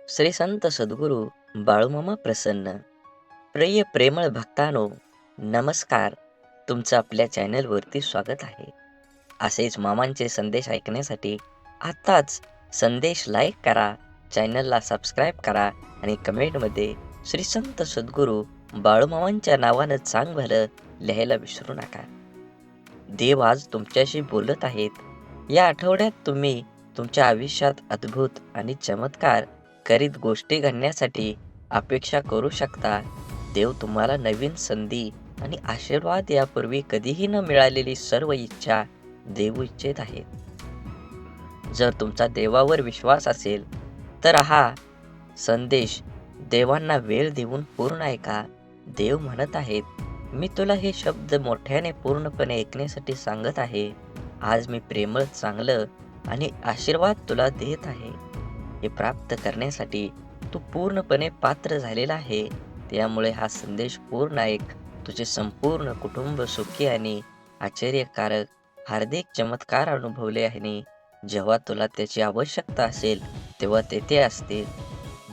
श्री संत सद्गुरू बाळूमामा प्रसन्न. प्रिय प्रेमळ भक्तानो, नमस्कार. तुमचं आपल्या चॅनलवरती स्वागत आहे. असेच मामांचे संदेश ऐकण्यासाठी आत्ताच संदेश लाईक करा, चॅनलला सबस्क्राईब करा आणि कमेंटमध्ये श्री संत सद्गुरू बाळूमामांच्या नावानं चांग भलं लिहायला विसरू नका. देव आज तुमच्याशी बोलत आहेत. या आठवड्यात तुम्ही तुमच्या आयुष्यात अद्भुत आणि चमत्कार करीत गोष्टी घडण्यासाठी अपेक्षा करू शकता. देव तुम्हाला नवीन संधी आणि आशीर्वाद यापूर्वी कधीही न मिळालेली सर्व इच्छा देऊ इच्छित आहेत. जर तुमचा देवावर विश्वास असेल तर हा संदेश देवांना वेळ देऊन पूर्ण ऐका. देव म्हणत आहेत, मी तुला हे शब्द मोठ्याने पूर्णपणे ऐकण्यासाठी सांगत आहे. आज मी प्रेमळ, चांगलं आणि आशीर्वाद तुला देत आहे. हे प्राप्त करण्यासाठी तू पूर्णपणे पात्र झालेला आहे. त्यामुळे हा संदेश पूर्ण ऐक. तुझे संपूर्ण कुटुंब सुखी आणि आश्चर्यकारक हार्दिक चमत्कार अनुभवले आणि जेव्हा तुला त्याची आवश्यकता असेल तेव्हा तेथे असतील.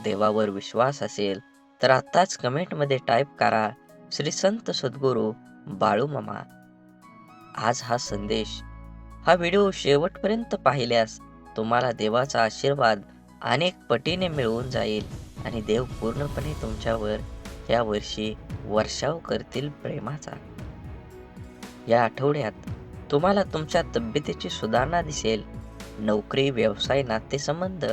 देवावर विश्वास असेल तर आत्ताच कमेंटमध्ये टाईप करा, श्री संत सद्गुरू बाळूमामा. आज हा व्हिडिओ शेवटपर्यंत पाहिल्यास तुम्हाला देवाचा आशीर्वाद अनेक पटीने मिळवून जाईल आणि देव पूर्णपणे तुमच्यावर या वर्षी वर्षाव करतील प्रेमाचा. या आठवड्यात तुम्हाला तुमच्या तब्येतीची सुधारणा दिसेल. नोकरी, व्यवसाय, नातेसंबंध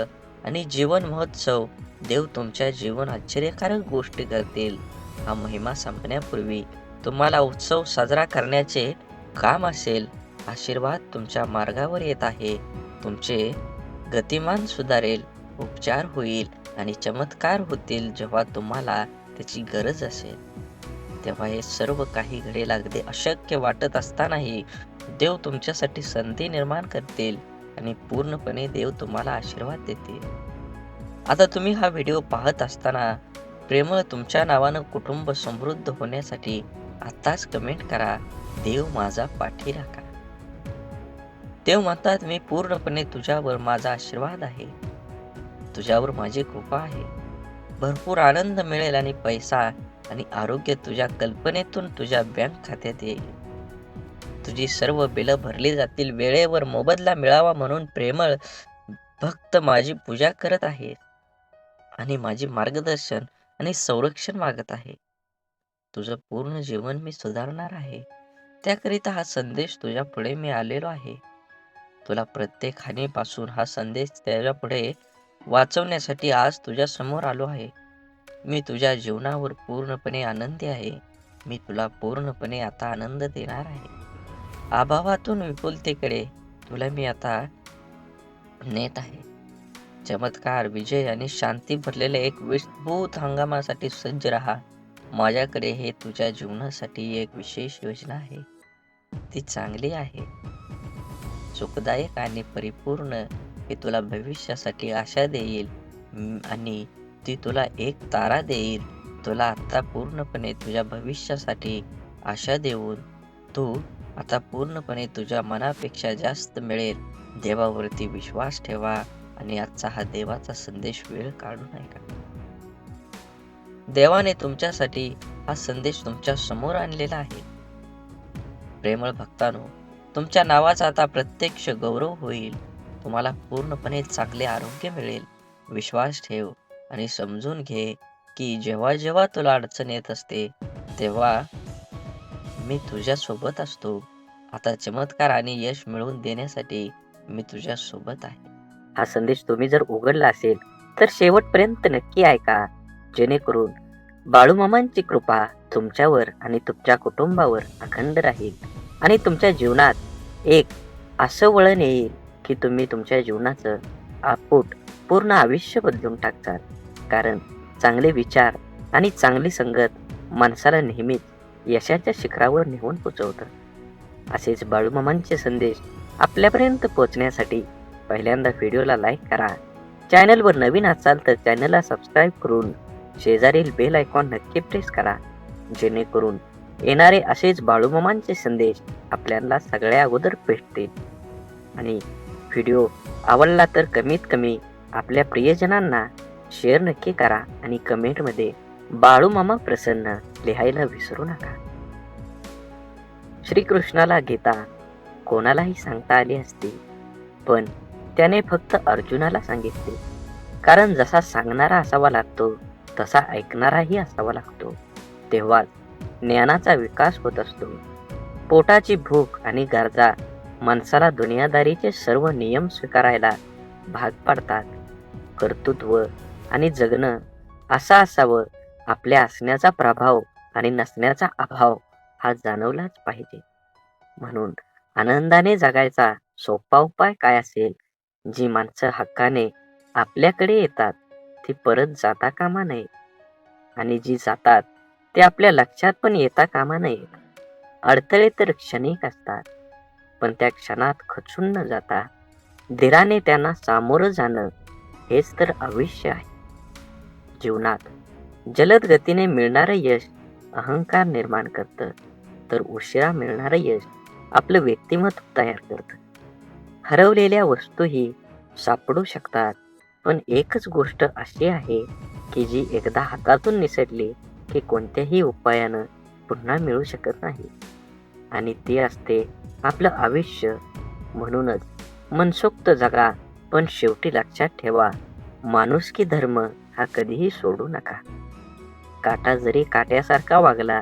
आणि जीवन महोत्सव देव तुमच्या जीवन आश्चर्यकारक गोष्टी करतील. हा महिमा संपण्यापूर्वी तुम्हाला उत्सव साजरा करण्याचे काम असेल. आशीर्वाद तुमच्या मार्गावर येत आहे. तुमचे गतिमान सुधारेल, उपचार होईल आणि चमत्कार होतील. जेव्हा तुम्हाला त्याची गरज असेल तेव्हा हे सर्व काही घडेल. अगदी अशक्य वाटत असतानाही देव तुमच्यासाठी संधी निर्माण करतील आणि पूर्णपणे देव तुम्हाला आशीर्वाद देतील. आता तुम्ही हा व्हिडिओ पाहत असताना प्रेमळ तुमच्या नावानं कुटुंब समृद्ध होण्यासाठी आत्ताच कमेंट करा, देव माझा पाठी राखा. देव म्हणतात, मी पूर्णपणे तुझ्यावर माझा आशीर्वाद आहे. तुझ्यावर माझी कृपा आहे. भरपूर आनंद मिळेल आणि पैसा आणि आरोग्य तुझ्या कल्पनेतून तुझ्या बँक खात्यात येईल. तुझी सर्व बिलं भरली जातील. वेळेवर मोबदला मिळावा म्हणून प्रेमळ भक्त माझी पूजा करत आहेत आणि माझी मार्गदर्शन आणि संरक्षण मागत आहे. तुझं पूर्ण जीवन मी सुधारणार आहे. त्याकरिता हा संदेश तुझ्या पुढे मी आलेलो आहे. तुला प्रत्येक हानीपासून हा संदेश त्याच्या पुढे वाचवण्यासाठी आज तुझ्या समोर आलो आहे. मी तुझ्या जीवनावर पूर्णपणे आनंदी आहे. मी तुला पूर्णपणे आता आनंद देणार आहे. अभावातून विपुलतेकडे तुला मी आता नेत आहे. चमत्कार, विजय आणि शांती भरलेल्या एक विस्तृत हंगामासाठी सज्ज राहा. माझ्याकडे हे तुझ्या जीवनासाठी एक विशेष योजना आहे. ती चांगली आहे, सुखदायक आणि परिपूर्ण. हे तुला भविष्यासाठी आशा देईल आणि ती तुला एक तारा देईल. तुला आता पूर्णपणे तुझ्या भविष्यासाठी आशा देऊन तू आता पूर्णपणे तुझ्या मनापेक्षा जास्त मिळेल. देवावरती विश्वास ठेवा आणि आजचा हा देवाचा संदेश वेळ काढून ऐका. देवाने तुमच्यासाठी हा संदेश तुमच्या समोर आणलेला आहे. प्रेमळ भक्तांनो, तुमच्या नावाचा आता प्रत्यक्ष गौरव होईल. तुम्हाला पूर्णपणे चांगले आरोग्य मिळेल. विश्वास ठेव आणि समजून घे की जेव्हा जेव्हा तुला अडचण येत असते तेव्हा मी तुझ्या सोबत असतो. आता चमत्कार आणि यश मिळवून देण्यासाठी मी तुझ्या सोबत आहे. हा संदेश तुम्ही जर उघडला असेल तर शेवटपर्यंत नक्की ऐका, जेणेकरून बाळूमामांची कृपा तुमच्यावर आणि तुमच्या कुटुंबावर अखंड राहील आणि तुमच्या जीवनात एक असं वळण येईल की तुम्ही तुमच्या जीवनाचं पूर्ण आयुष्य बदलून टाकतात. कारण चांगले विचार आणि चांगली संगत माणसाला नेहमीच यशाच्या शिखरावर नेऊन पोचवतं. असेच बाळूमामांचे संदेश आपल्यापर्यंत पोहोचण्यासाठी पहिल्यांदा व्हिडिओला लाईक करा. चॅनलवर नवीन असाल तर चॅनलला सबस्क्राईब करून शेजारील बेल आयकॉन नक्की प्रेस करा, जेणेकरून येणारे असेच बाळूमामांचे संदेश आपल्याला सगळ्या अगोदर भेटतील. आणि व्हिडिओ आवडला तर कमीत कमी आपल्या प्रियजनांना शेअर नक्की करा आणि कमेंटमध्ये बाळू मामा प्रसन्न लिहायला विसरू नका. श्रीकृष्णाला गीता कोणालाही सांगता आली असती, पण त्याने फक्त अर्जुनाला सांगितले, कारण जसा सांगणारा असावा लागतो तसा ऐकणाराही असावा लागतो. तेव्हाच ज्ञानाचा विकास होत असतो. पोटाची भूक आणि गरजा माणसाला दुनियादारीचे सर्व नियम स्वीकारायला भाग पाडतात. कर्तृत्व आणि जगणं असं असावं, आपल्या असण्याचा प्रभाव आणि नसण्याचा अभाव हा जाणवलाच पाहिजे. म्हणून आनंदाने जगायचा सोपा उपाय काय असेल? जी माणसं हक्काने आपल्याकडे येतात ती परत जाता कामा नये, आणि जी जातात ते आपल्या लक्षात पण येता कामा नयेत. अडथळे तर क्षणिक असतात, पण त्या क्षणात खचून न जाता धीराने त्यांना सामोरं जाणं हेच तर आयुष्य आहे. जीवनात जलद गतीने मिळणारं यश अहंकार निर्माण करतं, तर उशिरा मिळणारं यश आपलं व्यक्तिमत्व तयार करतं. हरवलेल्या वस्तूही सापडू शकतात, पण एकच गोष्ट अशी आहे की जी एकदा हातातून निसटली की कोणत्याही उपायानं पुन्हा मिळू शकत नाही, आणि ती असते आपलं आयुष्य. म्हणूनच मनसोक्त जगा, पण शेवटी लक्षात ठेवा, माणुसकी धर्म हा कधीही सोडू नका. काटा जरी काट्यासारखा वागला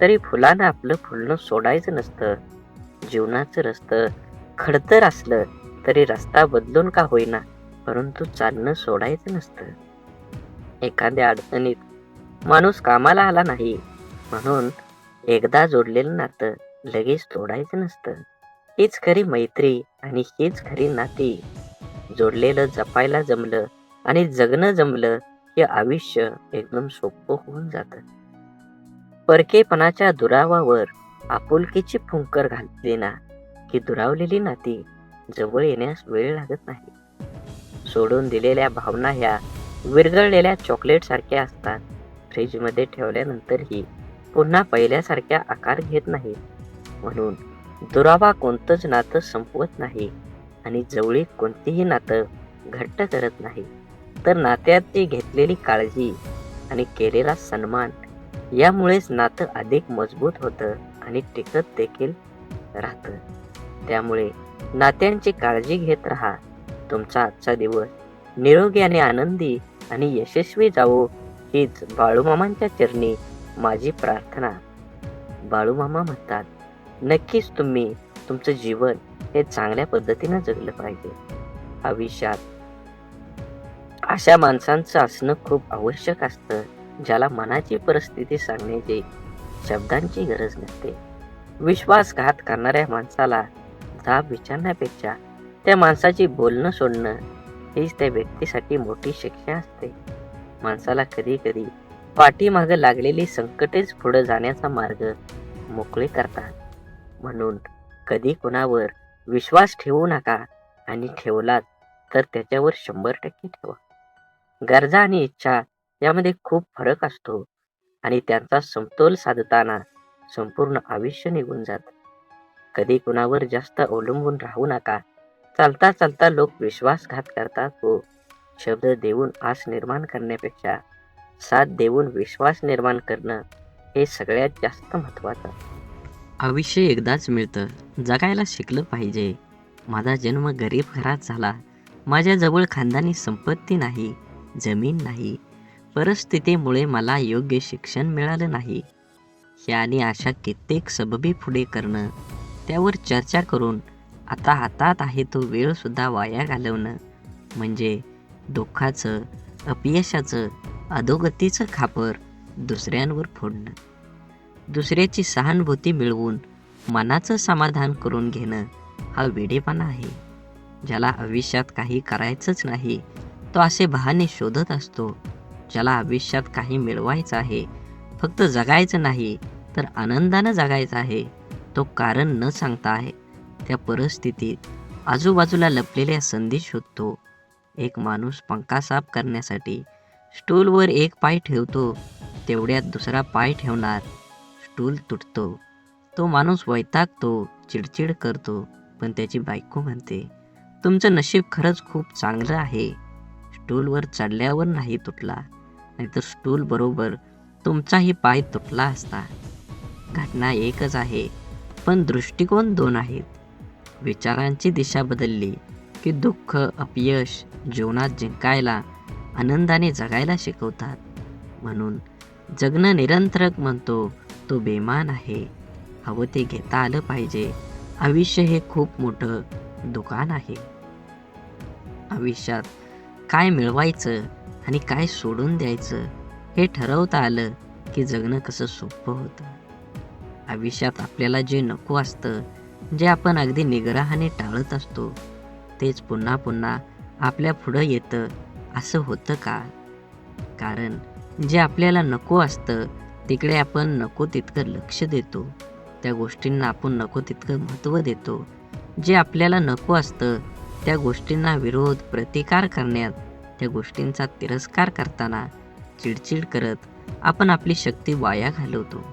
तरी फुलानं आपलं फुलणं सोडायचं नसतं. जीवनाचं रस्तं खडतर असलं तरी रस्ता बदलून का होईना, परंतु चालणं सोडायचं नसतं. एखाद्या अडचणीत माणूस कामाला आला नाही म्हणून एकदा जोडलेलं नातं लगेच तोडायचं नसतं. हीच खरी मैत्री आणि हीच खरी नाती. जोडलेलं जपायला जमलं आणि जगणं जमलं हे आयुष्य एकदम सोपं होऊन जातं. परकेपणाच्या दुरावावर आपुलकीची फुंकर घातली ना की दुरावलेली नाती जवळ येण्यास वेळ लागत नाही. सोडून दिलेल्या भावना ह्या विरघळलेल्या चॉकलेट सारख्या असतात. फ्रीजमध्ये ठेवल्यानंतरही पुन्हा पहिल्यासारख्या आकार घेत नाहीत. म्हणून दुरावा कोणतंच नातं संपवत नाही आणि जवळीक कोणतीही नातं घट्ट करत नाही, तर नात्याची घेतलेली काळजी आणि केलेला सन्मान यामुळेच नातं अधिक मजबूत होतं आणि टिकत देखील राहतं. त्यामुळे नात्यांची काळजी घेत राहा. तुमचा आजचा दिवस निरोगी आणि आनंदी आणि यशस्वी जावो, हीच बाळूमामांच्या चरणी माझी प्रार्थना. बाळूमामा म्हणतात, नक्कीच तुम्ही तुमचं जीवन हे चांगल्या पद्धतीनं जगलं पाहिजे. आयुष्यात अशा माणसांचं असणं खूप आवश्यक असतं, ज्याला मनाची परिस्थिती सांगण्याची शब्दांची गरज नसते. विश्वासघात करणाऱ्या माणसाला जाब विचारण्यापेक्षा त्या माणसाची बोलणं सोडणं हीच त्या व्यक्तीसाठी मोठी शिक्षा असते. माणसाला कधी कधी पाठीमागं लागलेली संकटेच पुढे जाण्याचा मार्ग मोकळे करतात. म्हणून कधी कुणावर विश्वास ठेवू नका, आणि ठेवलात तर त्याच्यावर 100% ठेवा. गरजा आणि इच्छा यामध्ये खूप फरक असतो, आणि त्यांचा समतोल साधताना संपूर्ण आयुष्य निघून जातं. कधी कुणावर जास्त अवलंबून राहू नका. चालता चालता लोक विश्वासघात करतात हो. शब्द देऊन आस निर्माण करण्यापेक्षा साथ देऊन विश्वास निर्माण करणं हे सगळ्यात जास्त महत्त्वाचं. आयुष्य एकदाच मिळतं, जगायला शिकलं पाहिजे. माझा जन्म गरीब घरात झाला. माझ्याजवळ खानदानी संपत्ती नाही, जमीन नाही. परिस्थितीमुळे मला योग्य शिक्षण मिळालं नाही. ह्या आणि अशा कित्येक सबबी पुढे करणं, त्यावर चर्चा करून आता हातात आहे तो वेळसुद्धा वाया घालवणं म्हणजे दुःखाचं, अपयशाचं, अधोगतीचं खापर दुसऱ्यांवर फोडणं. दुसऱ्याची सहानुभूती मिळवून मनाचं समाधान करून घेणं हा वेडेपणा आहे. ज्याला आयुष्यात काही करायचंच नाही तो असे बहाणे शोधत असतो. ज्याला आयुष्यात काही मिळवायचं आहे, फक्त जगायचं नाही तर आनंदानं जगायचं आहे, तो कारण न सांगता आहे त्या परिस्थितीत आजूबाजूला लपलेल्या संधी शोधतो. एक माणूस पंखा साफ करण्यासाठी स्टूलवर एक पाय ठेवतो, तेवढ्यात दुसरा पाय ठेवणार, स्टूल तुटतो. तो माणूस वैतागतो, चिडचिड करतो, पण त्याची बायको म्हणते, तुमचं नशीब खरंच खूप चांगलं आहे, स्टूलवर चढल्यावर नाही तुटला, नाहीतर स्टूल बरोबर तुमचाही पाय तुटला असता. घटना एकच आहे, पण दृष्टिकोन दोन आहेत. विचारांची दिशा बदलली की दुःख, अपयश जीवनात जिंकायला, आनंदाने जगायला शिकवतात. म्हणून जगणं निरंतरक म्हणतो तो बेमान आहे. हवं ते घेता आलं पाहिजे. आयुष्य हे खूप मोठं दुकान आहे. आयुष्यात काय मिळवायचं आणि काय सोडून द्यायचं हे ठरवता आलं की जगणं कसं सोपं होतं. आयुष्यात आपल्याला जे नको असतं, जे आपण अगदी निग्रहाने टाळत असतो, तेच पुन्हा पुन्हा आपल्या पुढं येतं असं होतं का? कारण जे आपल्याला नको असतं तिकडे आपण नको तितकं लक्ष देतो. त्या गोष्टींना आपण नको तितकं महत्त्व देतो. जे आपल्याला नको असतं त्या गोष्टींना विरोध, प्रतिकार करण्यात, त्या गोष्टींचा तिरस्कार करताना चिडचिड करत आपण आपली शक्ती वाया घालवतो.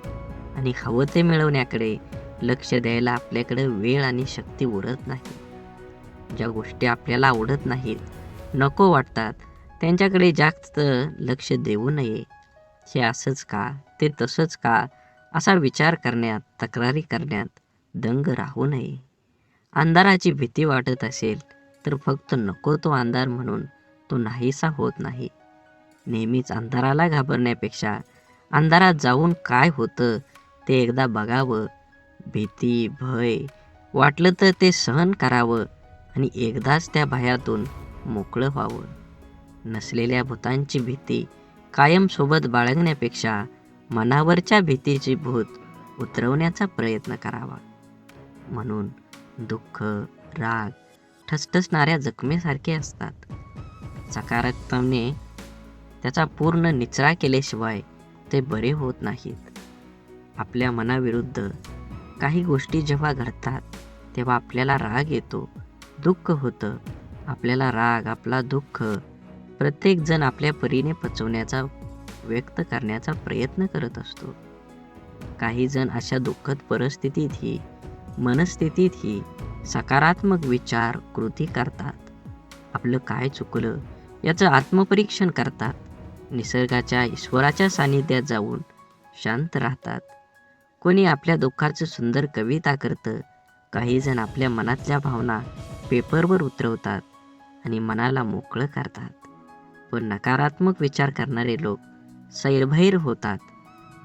आणि हवं ते मिळवण्याकडे लक्ष द्यायला आपल्याकडे वेळ आणि शक्ती उरत नाही. ज्या गोष्टी आपल्याला आवडत नाहीत, नको वाटतात, त्यांच्याकडे जास्त लक्ष देऊ नये. हे असंच का, ते तसंच का असा विचार करण्यात, तक्रारी करण्यात दंग राहू नये. अंधाराची भीती वाटत असेल तर फक्त नको तो अंधार म्हणून तो नाहीसा होत नाही. नेहमीच अंधाराला घाबरण्यापेक्षा अंधारात जाऊन काय होतं ते एकदा बघावं. भीती, भय वाटलं तर ते सहन करावं आणि एकदाच त्या भयातून मोकळं व्हावं. नसलेल्या भूतांची भीती कायम सोबत बाळगण्यापेक्षा मनावरच्या भीतीची भूत उतरवण्याचा प्रयत्न करावा. म्हणून दुःख, राग ठसठसणाऱ्या जखमेसारखे असतात. सकारात्मकतेने त्याचा पूर्ण निचरा केल्याशिवाय ते बरे होत नाहीत. आपल्या मनाविरुद्ध काही गोष्टी जेव्हा घडतात तेव्हा आपल्याला राग येतो, दुःख होतं. आपल्याला राग, आपला दुःख प्रत्येकजण आपल्या परीने पचवण्याचा, व्यक्त करण्याचा प्रयत्न करत असतो. काही जण अशा दुःखद परिस्थितीतही, मनस्थितीतही सकारात्मक विचार, कृती करतात. आपलं काय चुकलं याचं आत्मपरीक्षण करतात. निसर्गाच्या, ईश्वराच्या सानिध्यात जाऊन शांत राहतात. कोणी आपल्या दुःखाचं सुंदर कविता करतं. काही जण आपल्या मनातल्या भावना पेपरवर उतरवतात आणि मनाला मोकळं करतात. पण नकारात्मक विचार करणारे लोक सैरभैर होतात.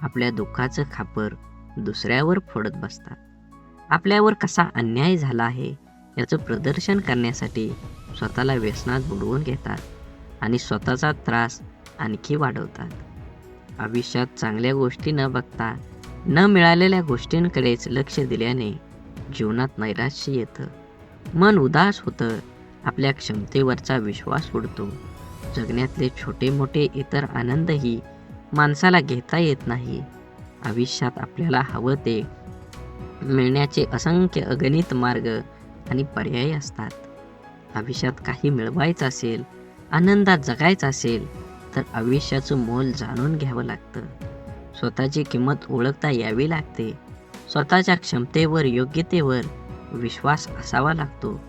आपल्या दुःखाचं खापर दुसऱ्यावर फोडत बसतात. आपल्यावर कसा अन्याय झाला आहे याचं प्रदर्शन करण्यासाठी स्वतःला व्यसनात बुडवून घेतात आणि स्वतःचा त्रास आणखी वाढवतात. आयुष्यात चांगल्या गोष्टी न बघता न मिळालेल्या गोष्टींकडेच लक्ष दिल्याने जीवनात नैराश्य येतं, मन उदास होतं, आपल्या क्षमतेवरचा विश्वास उडतो. जगण्यातले छोटे मोठे इतर आनंदही माणसाला घेता येत नाही. आयुष्यात आपल्याला हवं ते मिळण्याचे असंख्य अगणित मार्ग आणि पर्याय असतात. आयुष्यात काही मिळवायचं असेल, आनंदात जगायचं असेल तर आयुष्याचं मोल जाणून घ्यावं लागतं. स्वतःची किंमत ओळखता यावी लागते. स्वतःच्या क्षमतेवर, योग्यतेवर विश्वास असावा लागतो.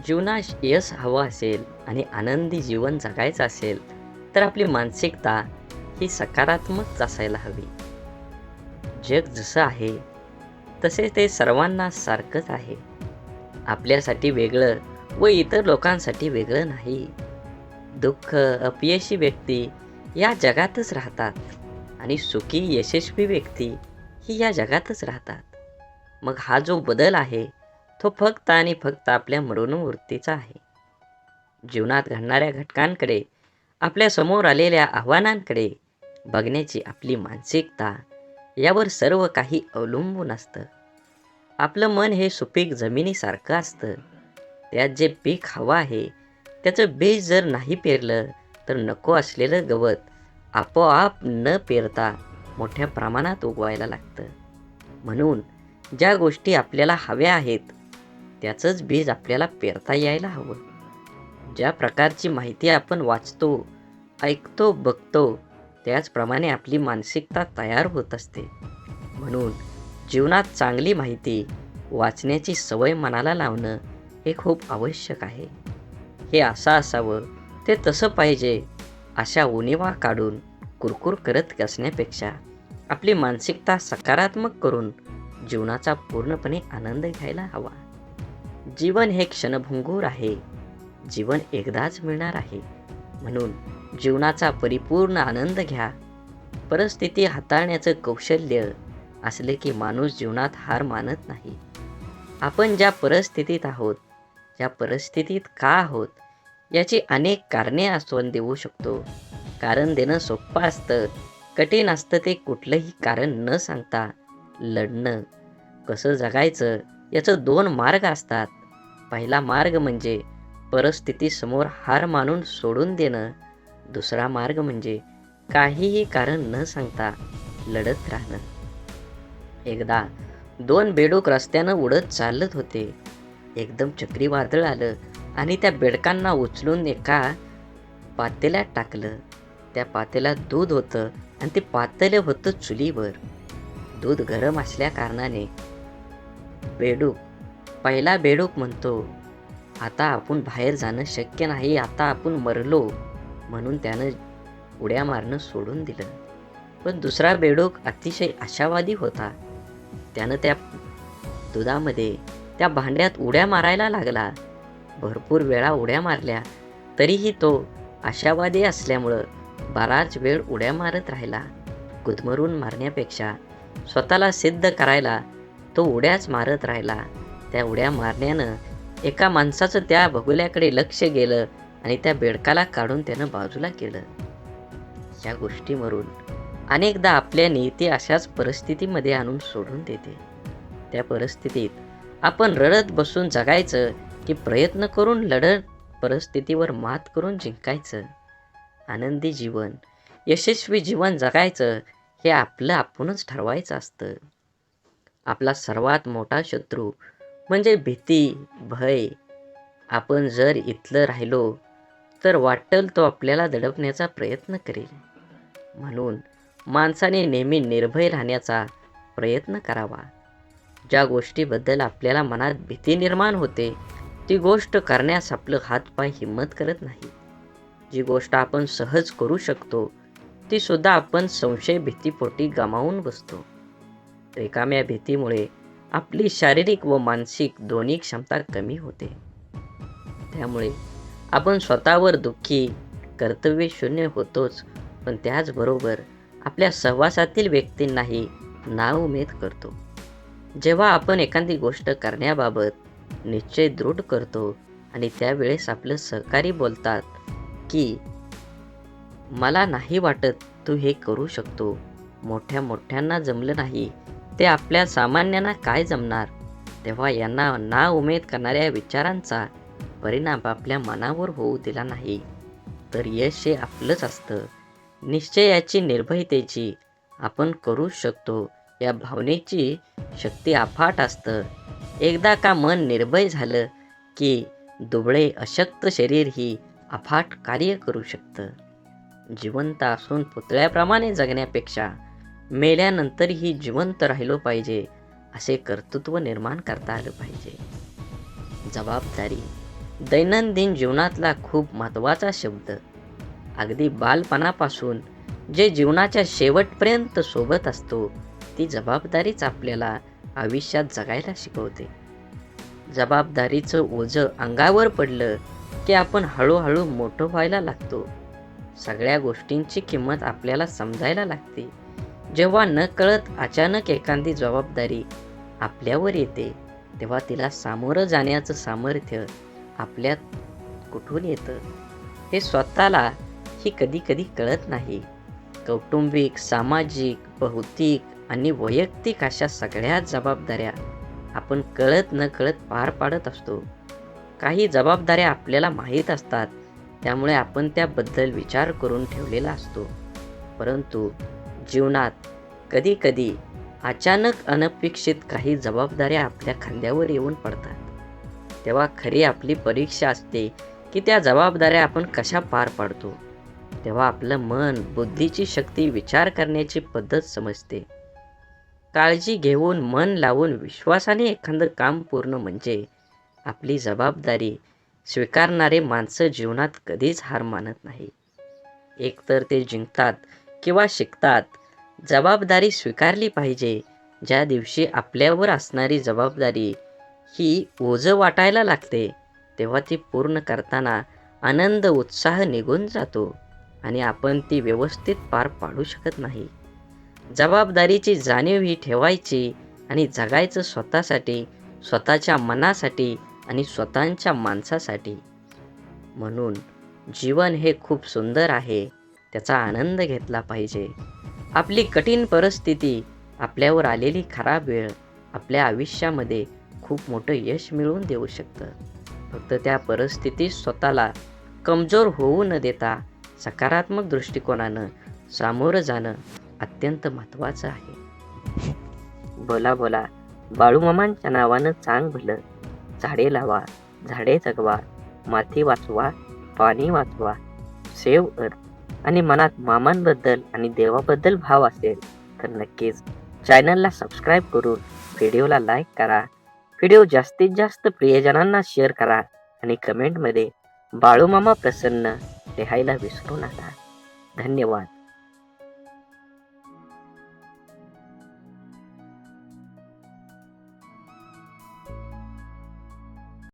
जीवनात यश हवं असेल आणि आनंदी जीवन जगायचं असेल तर आपली मानसिकता ही सकारात्मक असायला हवी. जग जसं आहे तसे ते सर्वांना सारखंच आहे. आपल्यासाठी वेगळं व इतर लोकांसाठी वेगळं नाही. दुःख, अपयशी व्यक्ती या जगातच राहतात आणि सुखी, यशस्वी व्यक्ती ही या जगातच राहतात. मग हा जो बदल आहे तो फक्त आणि फक्त आपल्या मनोवृत्तीचा आहे. जीवनात घडणाऱ्या घटकांकडे, आपल्या समोर आलेल्या आव्हानांकडे बघण्याची आपली मानसिकता यावर सर्व काही अवलंबून असतं. आपलं मन हे सुपीक जमिनीसारखं असतं. त्यात जे पीक हवं आहे त्याचं बीज जर नाही पेरलं तर नको असलेलं गवत आपोआप न पेरता मोठ्या प्रमाणात उगवायला लागतं. म्हणून ज्या गोष्टी आपल्याला हव्या आहेत त्याचंच बीज आपल्याला पेरता यायला हवं. ज्या प्रकारची माहिती आपण वाचतो, ऐकतो, बघतो त्याचप्रमाणे आपली मानसिकता तयार होत असते. म्हणून जीवनात चांगली माहिती वाचण्याची सवय मनाला लावणं हे खूप आवश्यक आहे. हे असं असावं ते तसं पाहिजे अशा उणिवा काढून कुरकुर करत असण्यापेक्षा आपली मानसिकता सकारात्मक करून जीवनाचा पूर्णपणे आनंद घ्यायला हवा. जीवन हे क्षणभंगूर आहे. जीवन एकदाच मिळणार आहे. म्हणून जीवनाचा परिपूर्ण आनंद घ्या. परिस्थिती हाताळण्याचं कौशल्य असले की माणूस जीवनात हार मानत नाही. आपण ज्या परिस्थितीत आहोत, ज्या परिस्थितीत का आहोत याची अनेक कारणे आपण देऊ शकतो. कारण देणं सोपं असतं, कठीण असतं ते कुठलंही कारण न सांगता लढणं. कसं जगायचं याचं 2 मार्ग असतात. पहिला मार्ग म्हणजे परिस्थितीसमोर हार मानून सोडून देणं. दुसरा मार्ग म्हणजे काहीही कारण न सांगता लढत राहणं. एकदा 2 बेडूक रस्त्यानं उडत चालत होते. एकदम चक्रीवादळ आलं आणि त्या बेडकांना उचलून एका पातेल्यात टाकलं. त्या पातेल्यात दूध होतं आणि ते पातेलं होतं चुलीवर. दूध गरम असल्या कारणाने पहिला बेडूक म्हणतो, आता आपण बाहेर जाणं शक्य नाही, आता आपण मरलो. म्हणून त्यानं उड्या मारणं सोडून दिलं. पण दुसरा बेडूक अतिशय आशावादी होता. त्यानं त्या दुधामध्ये त्या भांड्यात उड्या मारायला लागला. भरपूर वेळा उड्या मारल्या तरीही तो आशावादी असल्यामुळं बराच वेळ उड्या मारत राहिला. गुदमरून मारण्यापेक्षा स्वतःला सिद्ध करायला तो उड्याच मारत राहिला. त्या उड्या मारण्यानं एका माणसाचं त्या बगुल्याकडे लक्ष गेलं आणि त्या बेडकाला काढून त्यानं बाजूला केलं. या गोष्टीवरून अनेकदा आपल्या नियती अशाच परिस्थितीमध्ये आणून सोडून देते. त्या परिस्थितीत आपण रडत बसून जगायचं की प्रयत्न करून लढत परिस्थितीवर मात करून जिंकायचं. आनंदी जीवन, यशस्वी जीवन जगायचं हे आपलं आपणच ठरवायचं असतं. आपला सर्वात मोठा शत्रू म्हणजे भीती, भय. आपण जर इथलं राहिलो तर वाटेल तो आपल्याला दडपण्याचा प्रयत्न करेल. म्हणून माणसाने नेहमी निर्भय राहण्याचा प्रयत्न करावा. ज्या गोष्टीबद्दल आपल्याला मनात भीती निर्माण होते ती गोष्ट करण्यास आपलं हातपाय हिम्मत करत नाही. जी गोष्ट आपण सहज करू शकतो ती सुद्धा आपण संशय भीतीपोटी गमावून बसतो. रिकाम्या भीतीमुळे आपली शारीरिक व मानसिक दोन्ही क्षमता कमी होते. त्यामुळे आपण स्वतःवर दुःखी, कर्तव्यशून्य होतोच, पण त्याचबरोबर आपल्या सहवासातील व्यक्तींनाही नाउमेद करतो. जेव्हा आपण एखादी गोष्ट करण्याबाबत निश्चय दृढ करतो आणि त्यावेळेस आपलं सहकारी बोलतात की मला नाही वाटत तू हे करू शकतो, मोठ्यांना जमलं नाही ते आपल्या सामान्यांना काय जमणार, तेव्हा यांना नाउमेद करणाऱ्या विचारांचा परिणाम आपल्या मनावर होऊ दिला नाही तर यश हे आपलंच असतं. निश्चयाची, निर्भयतेची, आपण करू शकतो या भावनेची शक्ती अफाट असतं. एकदा का मन निर्भय झालं की दुबळे अशक्त शरीरही अफाट कार्य करू शकतं. जिवंत असून पुतळ्याप्रमाणे जगण्यापेक्षा मेल्यानंतरही जिवंत राहिलो पाहिजे असे कर्तृत्व निर्माण करता आलं पाहिजे. जबाबदारी दैनंदिन जीवनातला खूप महत्त्वाचा शब्द. अगदी बालपणापासून जे जीवनाच्या शेवटपर्यंत सोबत असतो ती जबाबदारीच आपल्याला आयुष्यात जगायला शिकवते. जबाबदारीचं ओझं अंगावर पडलं की आपण हळूहळू मोठं व्हायला लागतो. सगळ्या गोष्टींची किंमत आपल्याला समजायला लागते. जेव्हा नकळत अचानक एखादी जबाबदारी आपल्यावर येते तेव्हा तिला सामोरं जाण्याचं सामर्थ्य आपल्यात कुठून येतं हे स्वतःला ही कधी कळत नाही. कौटुंबिक, सामाजिक, भौतिक आणि वैयक्तिक अशा सगळ्या जबाबदाऱ्या आपण कळत न कळत पार पाडत असतो. काही जबाबदाऱ्या आपल्याला माहीत असतात त्यामुळे आपण त्याबद्दल विचार करून ठेवलेला असतो. परंतु जीवनात कधी अचानक अनपेक्षित काही जबाबदाऱ्या आपल्या खांद्यावर येऊन पडतात. तेव्हा खरी आपली परीक्षा असते की त्या जबाबदाऱ्या आपण कशा पार पाडतो. तेव्हा आपलं मन, बुद्धीची शक्ती, विचार करण्याची पद्धत समजते. काळजी घेऊन, मन लावून, विश्वासाने एखादं काम पूर्ण म्हणजे आपली जबाबदारी स्वीकारणारे माणसं जीवनात कधीच हार मानत नाही. एकतर ते जिंकतात किंवा शिकतात. जबाबदारी स्वीकारली पाहिजे. ज्या दिवशी आपल्यावर असणारी जबाबदारी ही ओझं वाटायला लागते, तेव्हा ती पूर्ण करताना आनंद उत्साह निघून जातो आणि आपण ती व्यवस्थित पार पाडू शकत नाही. जबाबदारीची जाणीव ही ठेवायची आणि जगायचं स्वतःसाठी, स्वतःच्या मनासाठी आणि स्वतःच्या माणसासाठी. म्हणून जीवन हे खूप सुंदर आहे, त्याचा आनंद घेतला पाहिजे. आपली कठीण परिस्थिती, आपल्यावर आलेली खराब वेळ आपल्या आयुष्यामध्ये खूप मोठं यश मिळवून देऊ शकतं. फक्त त्या परिस्थितीत स्वतःला कमजोर होऊ न देता सकारात्मक दृष्टिकोनानं सामोरं जाणं अत्यंत महत्त्वाचं आहे. बोला बोला बाळूमामांच्या नावानं चांग भलं. झाडे लावा, झाडे जगवा, माती वाचवा, पाणी वाचवा. सेव्ह अर्थ आणि मनात मामांबद्दल आणि देवाबद्दल भाव असेल तर नक्कीच चॅनलला सबस्क्राईब करून व्हिडिओला लाईक करा. व्हिडिओ जास्तीत जास्त प्रियजनांना शेअर करा आणि कमेंटमध्ये बाळूमामा प्रसन्न लिहायला विसरू नका. धन्यवाद.